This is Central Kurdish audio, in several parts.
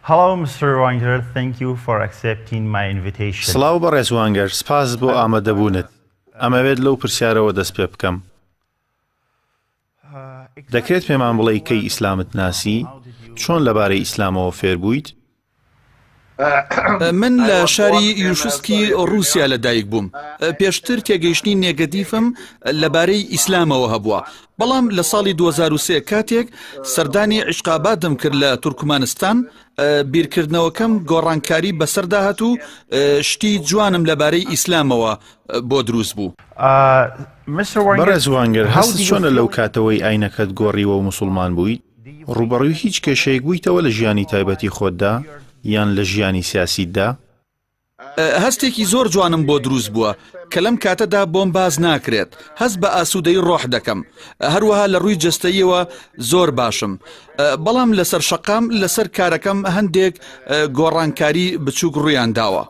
Hello, Mr. Wanger. Thank you for accepting my invitation. سڵاو بەڕێز وانگەر، سپاس بۆ ئامادەبوونت. ئەمەوێت لەو پرسیارەوە دەست پێ بکەم. دەکرێت پێمان بڵێ کەی ئیسلامت ناسی؟ چۆن لەبارەی ئیسلامەوە فێر بوویت؟ من لە شاری یوشسکی ڕووسیا لەدایک بووم. پێشتر تێگەیشتنی نێگەدیفم لەبارەی ئیسلامەوە هەبووە. بەڵام لە ساڵی 2003 کاتێک سەردانی عیشقابادم کرد لە تورکمانستان، بیرکردنەوەکەم گۆڕانکاری بەسەردا هات و شتی جوانم لەبارەی ئیسلامەوە بۆ دروست بوو. بەڕێز وانگەر، هەست چۆنە لەو کاتەوەی ئاینەکەت گۆڕیوە و موسڵمان بوویت؟ ڕوبەڕووی هیچ کێشەیەک بوویتەوە لە ژیانی تایبەتی خۆتدا یان لە ژیانی سیاسیتدا؟ هەستێکی زۆر جوانم بۆ دروست بووە کە لەم کاتەدا بۆم باز ناکرێت. هەست بە ئاسوودەی ڕۆح دەکەم، هەروەها لە ڕووی جەستەییەوە زۆر باشم. بەڵام لەسەر شەقام لەسەر کارەکەم هەندێک گۆڕانکاری بچووک ڕوویان داوە.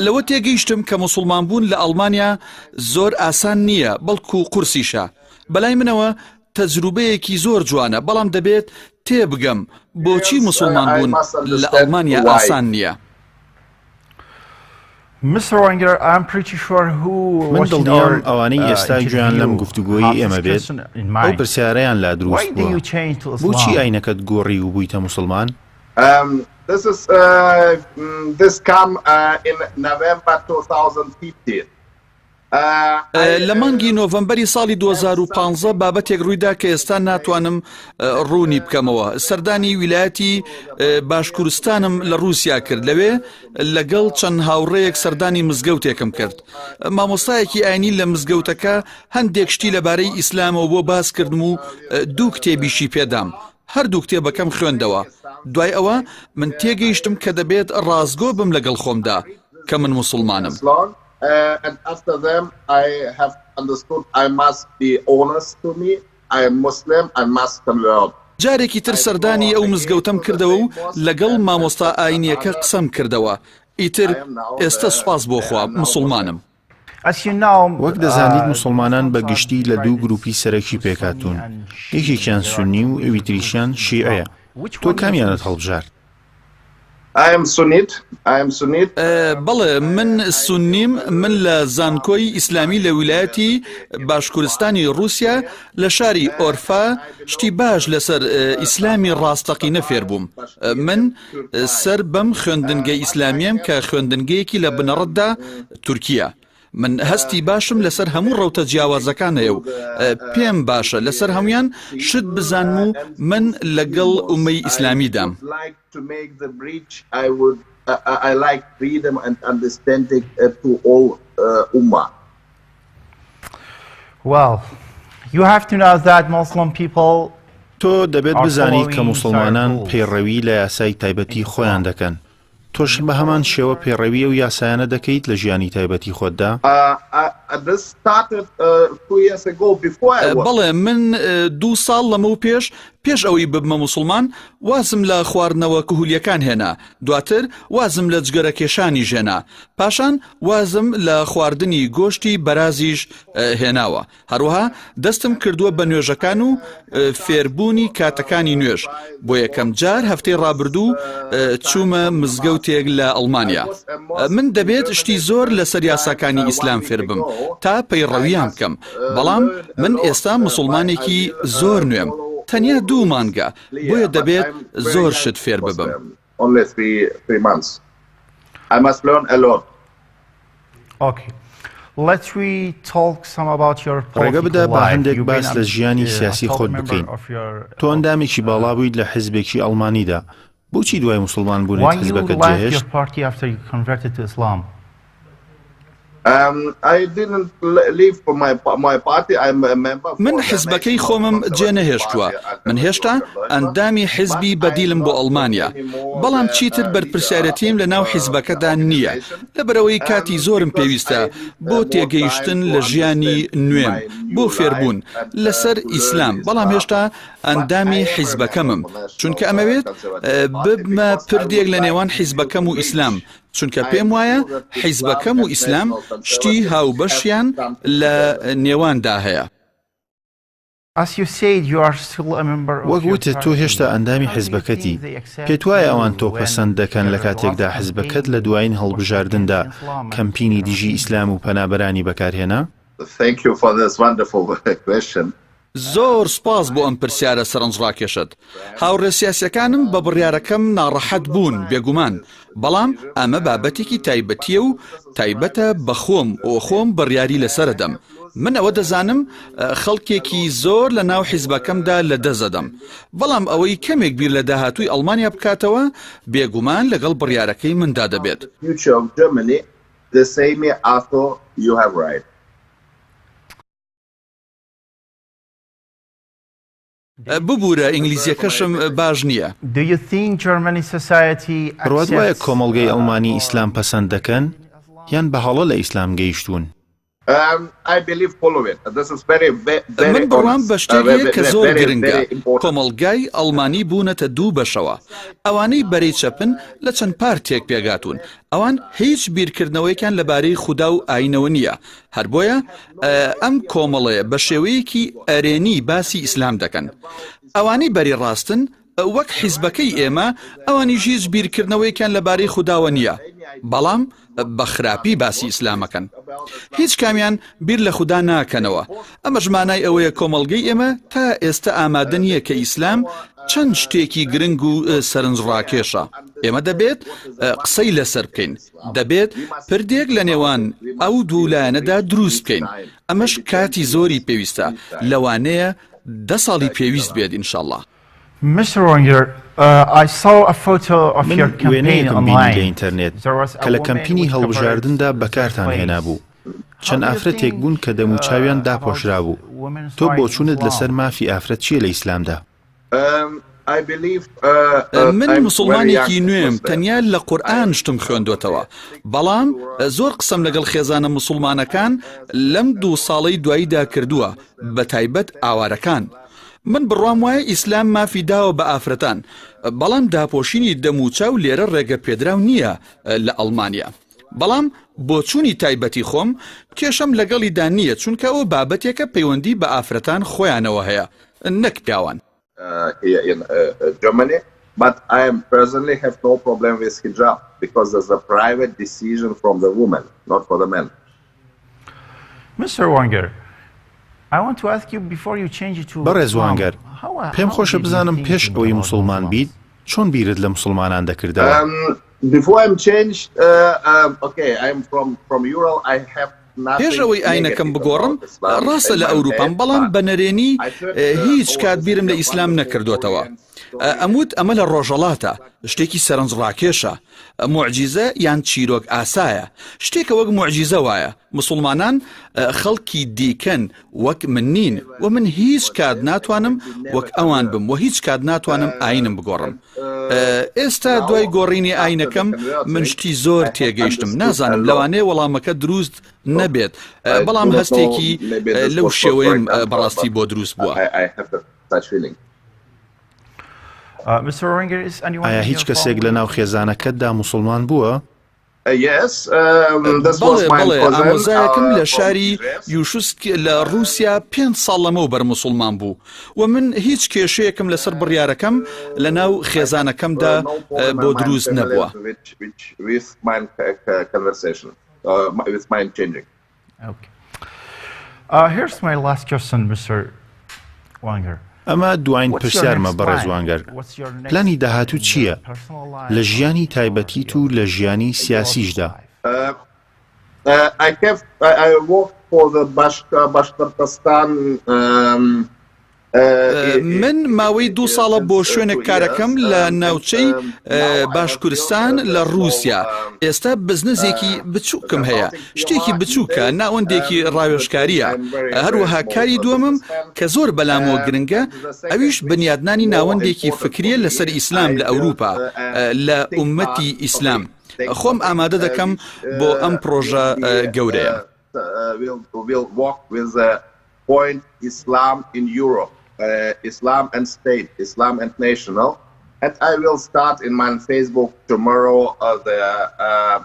لەوە تێگەیشتم کە موسڵمان بوون لە ئەڵمانیا زۆر ئاسان نییە، بەڵکو قورسیشە. بەلای منەوە تەجروبەیەکی زۆر جوانە، بەڵام دەبێت تێبگەم بۆچی موسڵمان بوون لە ئەڵمانیا ئاسان نییە. من دڵنیام ئەوانەی ئێستا گوێیان لەم گفتوگۆیی ئێمە بێت ئەو پرسیارەیان لا دروست بووە. بۆچی ئاینەکەت گۆڕی و بوویتە موسڵمان؟ لە مانگی نۆڤەمبەری ساڵی 2015 بابەتێک ڕوویدا کە ئێستا ناتوانم ڕوونی بکەمەوە. سەردانی ویلایەتی باشکوورستانم لە رووسیا کرد. لەوێ لەگەڵ چەند هاوڕێیەک سەردانی مزگەوتێکم کرد. مامۆستایەکی ئاینی لە مزگەوتەکە هەندێک شتی لەبارەی ئیسلامەوە بۆ باس کردم و دوو کتێبیشی پێدام. هەردوو کتێبەکەم خوێندەوە. دوای ئەوە من تێگەیشتم کە دەبێت ڕازگۆ بم لەگەڵ خۆمدا کە من موسڵمانم. And after them, I have understood I must be honest to me. I am Muslim. I must convert. جارێکی تر سەردانی ئەو مزگەوتەم کردەوە و لەگەڵ مامۆستا ئاینیەکە قسەم کردەوە. ئیتر ئێستا سوپاس بۆ خوا مسلمانم. وەک دەزانیت موسڵمانان بە گشتی لە دوو گروپی سەرەکی پێکاتون، یەکێکیان سونی و ئەوی تریشیان شیعەیە. تۆ کامیانت هەڵبژارد؟ بەڵێ من سونیم. من لە زانکۆی ئیسلامی لە ویلایەتی باشکوورستانی رووسیا لە شاری ئۆرفا شتی باش لەسەر ئیسلامی ڕاستەقینە فێر بووم. من سەر بەم خوێندنگەی ئیسلامیم کە خوێندنگەیەکی لە بنەڕەتدا تورکیە. من هەستی باشم لەسەر هەموو ڕەوتە جیاوازەکانەیە و پێم باشە لەسەر هەمویان شت بزانم و من لەگەڵ ئومەی ئیسلامی دام. تۆ دەبێت بزانیت کە موسڵمانان پەیڕەوی لە یاسای تایبەتی خۆیان دەکەن. تۆش بە هەمان شێوە پێڕەوی و یاسایانە دەکەیت لە ژیانی تایبەتی خۆتدا؟ بەڵێ من 2 ساڵ لەمە پێش ئەوەی ببمە موسڵمان وازم لە خواردنەوە کهولیەکان هێنا. دواتر وازم لە جگەرە کێشانی ژێنا. پاشان وازم لە خواردنی گۆشتی بەرازیش هێناوە. هەروەها دەستم کردووە بە نوێژەکان و فێربوونی کاتەکانی نوێژ. بۆ یەکەم جار هەفتەی ڕابردوو چوومە مزگەوتێک لە ئەڵمانیا. من دەبێت شتی زۆر لەسەر یاساکانی ئیسلام فێر بم تا پەیڕەویان بکەم. بەڵام من ئێستا موسڵمانێکی زۆر نوێم. تەنیا 2 مانگە، بۆیە دەبێت زۆر شت فێر ببم. ڕێگە بدە بە هەندێک باس لە ژیانی سیاسی خۆت بکەین. تۆ ئەندامێکی باڵا بوویت لە حیزبێکی ئەڵمانیدا. بۆچی دوای موسڵمان بوونیت حیزبەکەت جێهێشت؟ من حیزبەکەی خۆمم جێ نەهێشتووە. من هێشتا ئەندامی حیزبی بەدیلم بۆ ئەڵمانیا. بەڵام چیتر بەرپرسیارەتیم لە ناو حیزبەکەدا نییە، لەبەرەوەی کاتی زۆرم پێویستە بۆ تێگەیشتن لە ژیانی نوێم، بۆ فێربوون لەسەر ئیسلام. بەڵام هێشتا ئەندامی حیزبەکەمم، چونکە ئەمەوێت ببمە پردێک لە نێوان حیزبەکەم و ئیسلام، چونکە پێم وایە حیزبەکەم و ئیسلام شتی هاوبەشیان لە نێواندا هەیە. وەک وتت تۆ هێشتا ئەندامی حیزبەکەتی پێت وایە ئەوان تۆ پەسەند دەکەن لە کاتێکدا حیزبەکەت لە دوایین هەڵبژاردندا کەمپینی دیژی ئیسلام و پەنابەرانی بەکارهێنا؟ زۆر سپاس بۆ ئەم پرسیارە سەرنجڕاکێشت. هاوڕێ سیاسیەکانم بە بڕیارەکەم ناڕەحەت بوون بێگومان، بەڵام ئەمە بابەتێکی تایبەتیە و تایبەتە بە خۆم بڕیاری لەسەردەم. من ئەوە دەزانم خەڵکێکی زۆر لە ناو حیزبەکەمدا لە دەزەدەم، بەڵام ئەوەی کەمێک بیر لە داهاتووی ئەڵمانیا بکاتەوە بێگومان لەگەڵ بڕیارەکەی مندا دەبێت. ببوورە ئینگلیزیەکەشم باش نییە. ڕوات وایە کۆمەڵگەی ئەڵمانی ئیسلام پەسەند دەکەن یان بەهەڵە لە ئیسلام گەیشتوون؟ من بڕوام بە شتێکەیە کە زۆر گرنگە. کۆمەڵگای ئەڵمانی بوونەتە دوو بەشەوە. ئەوانەی بەرەی چەپن لە چەند پارتێک پێگاتون، ئەوان هیچ بیرکردنەوەیکیان لەبارەی خودا و ئاینەوە نییە. هەر بۆیە ئەم کۆمەڵەیە بە شێوەیەکی ئەرێنی باسی ئیسلام دەکەن. ئەوانەی بەری ڕاستن وەک حیزبەکەی ئێمە، ئەوانی هیچ بیرکردنەوەیکیان لەبارەی خوداوە نییە، بەڵام بە خراپی باسی ئیسلامەکەن. هیچ کامیان بیر لە خوددا ناکەنەوە. ئەمە ژمانای ئەوەیە کۆمەڵگەی ئێمە تا ئێستا ئامادە نییە کە ئیسلام چەند شتێکی گرنگ و سەرنجڕاکێشە. ئێمە دەبێت قسەی لەسەر بکەین، دەبێت پردێک لە نێوان ئەو دوو لایەنەدا دروست بکەین. ئەمەش کاتی زۆری پێویستە، لەوانەیە 10 ساڵی پێویست بێت ئینشاءالله. Mr. Wanger, I saw a photo of your campaign online. لە ئینتەرنێت کە لە کەمپینی هەڵبژاردندا بەکارتان هێنا بوو. چەند ئافرەتێک بوون کە دەم و چاویان داپۆشرا بوو. تۆ بۆچوونت لەسەر مافی ئافرەت چیە لە ئیسلامدا؟ من مسلمانێکی نوێم، تەنیا لە قورئان شتم خوێندوتەوە، بەڵام زۆر قسەم لەگەڵ خێزانە مسلمانەکان لەم 2 ساڵەی دواییدا کردووە، بە تایبەت ئاوارەکان. من بڕوام وایە ئیسلام مافی داوە بە ئافرەتان، بەڵام داپۆشینی دەموچاو لێرە ڕێگە پێدراو نییە لە ئەڵمانیا. بەڵام بۆچوونی تایبەتی خۆم کێشەم لەگەڵیدا نییە، چونکە ئەوە بابەتێکە پەیوەندی بە ئافرەتان خۆیانەوە هەیە، نەک پیاوان. But I personally have no problem with hijab because there's a private decision from the woman, not for the men. Mr. Wanger, I want to ask you before you change it to بەڕێز وانگەر، پێم خۆشە بزانم پێش ئەوەی مسلمان بیت چۆن بیرت لە مسلمانان دەکردەوە؟ Before I'm changed, okay, I'm from Ural. I have پێش ئەوەی ئاینەکەم بگۆڕم ڕاستە لە ئەوروپام، بەڵام بە نەرێنی هیچ کات بیرم لە ئیسلام نەکردوێتەوە. ئەموت ئەمە لە ڕۆژەڵاتە، شتێکی سەرنجڕاکێشە، موعجیزە یان چیرۆک ئاسایە، شتێکە وەک موعجیزە وایە. مسلمانان خەڵکی دیکەن وەک من نین، و من هیچ کات ناتوانم وەک ئەوان بم، و هیچ کات ناتوانم ئاینم بگۆڕم. ئێستا دوای گۆڕینی ئاینەکەم من شتی زۆر تێگەیشتم، نازانم لەوانەیە وەڵامەکە دروست نەبێت، بەڵام هەستێکی لەو شێوەیەم بەڕاستی بۆ دروست بووە. ئایا هیچ کەسێک لە ناو خێزانەکەتدا مسلمان بووە؟ بەڵێ، ئامۆزایەکم لە شاری یوشسک لە رووسیا 5 ساڵ لەمەوبەر مسلمان بوو، و من هیچ کێشەیەکم لەسەر بڕیارەکەم لە ناو خێزانەکەمدا بۆ دروست نەبووە. Here's my last question, Mr. Wanger. ئەمە دوایین پرسیارمە بەڕێز وانگەر. پلانی داهاتوو چییە لە ژیانی تایبەتیت و لە ژیانی سیاسیشدا؟ I worked for the Bashkortostan. من ماوەی 2 ساڵە بۆ شوێنە کارەکەم لە ناوچەی باشکورستان لە رووسیا. ئێستا بزنسێکی بچووکم هەیە، شتێکی بچووکە، ناوەندێکی ڕاوێژکاریە. هەروەها کاری دووەمم کە زۆر بەلامەوە گرنگە، ئەویش بنیادنانی ناوەندێکی فکریە لەسەر ئیسلام لە ئەوروپا، لە ئومەتی ئیسلام. خۆم ئامادە دەکەم بۆ ئەم پرۆژە گەورەیە. Point Islam in Europe, Islam and state, Islam and national, and I will start in my Facebook tomorrow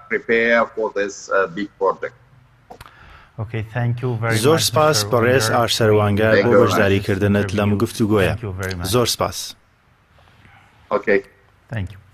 prepare for this big project. Okay, thank you very much. زۆر سپاس بەڕێز ئارسەروانگەر بۆ بەشداریکردنت لەم گفتوگۆیە. زۆر سپاس. Okay. Thank you.